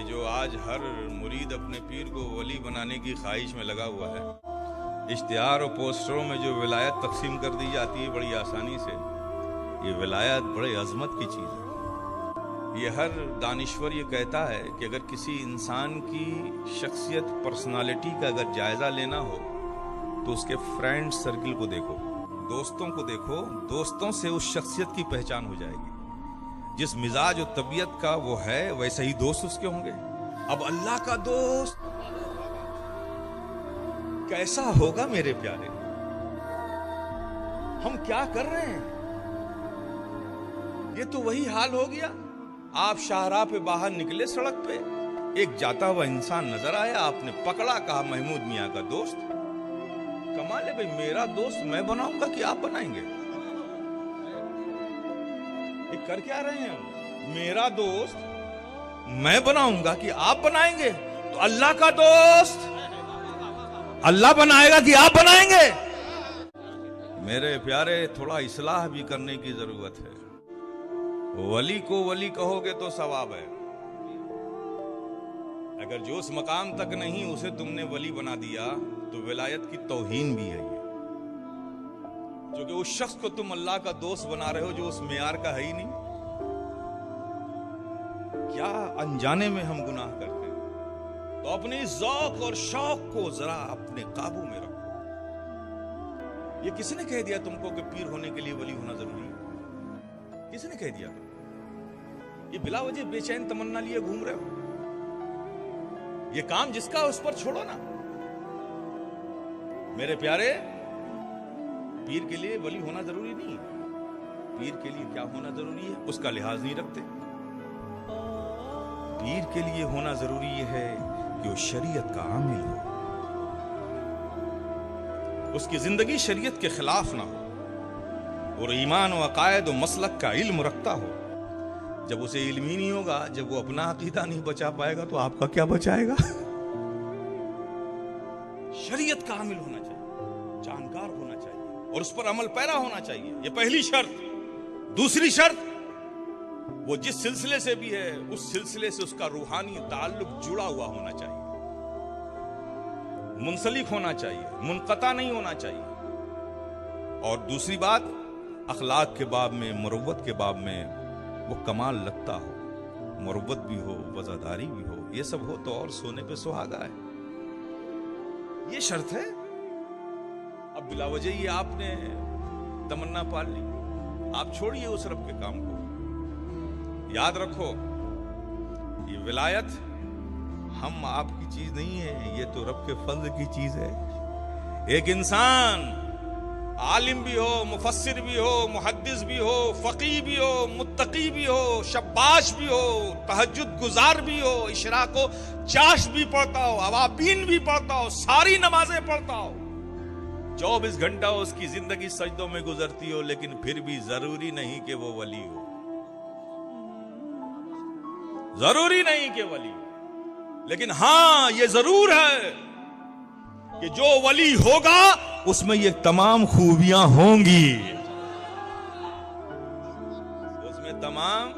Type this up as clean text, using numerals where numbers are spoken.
जो आज हर मुरीद अपने पीर को वली बनाने की ख्वाहिश में लगा हुआ है। इश्तिहार और पोस्टरों में जो विलायत तकसीम कर दी जाती है बड़ी आसानी से, ये विलायत बड़े अजमत की चीज़ है। ये हर दानिश्वर ये कहता है कि अगर किसी इंसान की शख्सियत, पर्सनालिटी का अगर जायज़ा लेना हो तो उसके फ्रेंड सर्किल को देखो, दोस्तों को देखो। दोस्तों से उस शख्सियत की पहचान हो जाएगी। जिस मिजाज और तबीयत का वो है वैसे ही दोस्त उसके होंगे। अब अल्लाह का दोस्त कैसा होगा मेरे प्यारे? हम क्या कर रहे हैं? ये तो वही हाल हो गया। आप शाहराह पे बाहर निकले, सड़क पे एक जाता हुआ इंसान नजर आया, आपने पकड़ा, कहा महमूद मियां का दोस्त। कमाल है भाई, मेरा दोस्त मैं बनाऊंगा कि आप बनाएंगे? ये कर क्या रहे हैं हम? मेरा दोस्त मैं बनाऊंगा कि आप बनाएंगे? तो अल्लाह का दोस्त अल्लाह बनाएगा कि आप बनाएंगे? मेरे प्यारे, थोड़ा इस्लाह भी करने की जरूरत है। वली को वली कहोगे तो सवाब है, अगर जो उस मकाम तक नहीं उसे तुमने वली बना दिया तो विलायत की तौहीन भी है ये। जो कि उस शख्स को तुम अल्लाह का दोस्त बना रहे हो जो उस मेयार का है ही नहीं। क्या अनजाने में हम गुनाह करते हैं। तो अपने ज़ौक़ और शौक को जरा अपने काबू में रखो। ये किसने कह दिया तुमको कि पीर होने के लिए वली होना जरूरी है? किसने कह दिया? ये बिला वजह बेचैन तमन्ना लिए घूम रहे हो। ये काम जिसका उस पर छोड़ो ना। मेरे प्यारे, पीर के लिए वली होना जरूरी नहीं। पीर के लिए क्या होना जरूरी है उसका लिहाज नहीं रखते। पीर के लिए होना जरूरी है कि वो शरीयत का आमिल हो, उसकी जिंदगी शरीयत के खिलाफ ना हो और ईमान व अकायद व मसलक का इल्म रखता हो। जब उसे इल्म ही नहीं होगा, जब वो अपना अकीदा नहीं बचा पाएगा तो आपका क्या बचाएगा? शरीयत का आमिल होना चाहिए, जानकार होना चाहिए और उस पर अमल पैरा होना चाहिए। ये पहली शर्त। दूसरी शर्त, वो जिस सिलसिले से भी है उस सिलसिले से उसका रूहानी ताल्लुक जुड़ा हुआ होना चाहिए, मुंसलिक होना चाहिए, मुनक़ता नहीं होना चाहिए। और दूसरी बात, अखलाक के बाब में, मुरव्वत के बाब में वो कमाल लगता हो, मुरव्वत भी हो, वज़ादारी भी हो। ये सब हो तो और सोने पे सुहागा है। ये शर्त है। अब बिला वजह ये आपने तमन्ना पाल ली, आप छोड़िए उस रब के काम को। याद रखो, ये विलायत हम आपकी चीज नहीं है, ये तो रब के फज़्ल की चीज है। एक इंसान आलिम भी हो, मुफस्सिर भी हो, मुहद्दिस भी हो, फकीह भी हो, मुत्तकी भी हो, शब्बाश भी हो, तहज्जुद गुजार भी हो, इशराको चाश भी पढ़ता हो, अवाबीन भी पढ़ता हो, सारी नमाजें पढ़ता हो, 24 घंटा उसकी जिंदगी सजदों में गुजरती हो, लेकिन फिर भी जरूरी नहीं कि वो वली हो। जरूरी नहीं कि वली हो। लेकिन हां, ये जरूर है कि जो वली होगा उसमें ये तमाम खूबियां होंगी, उसमें तमाम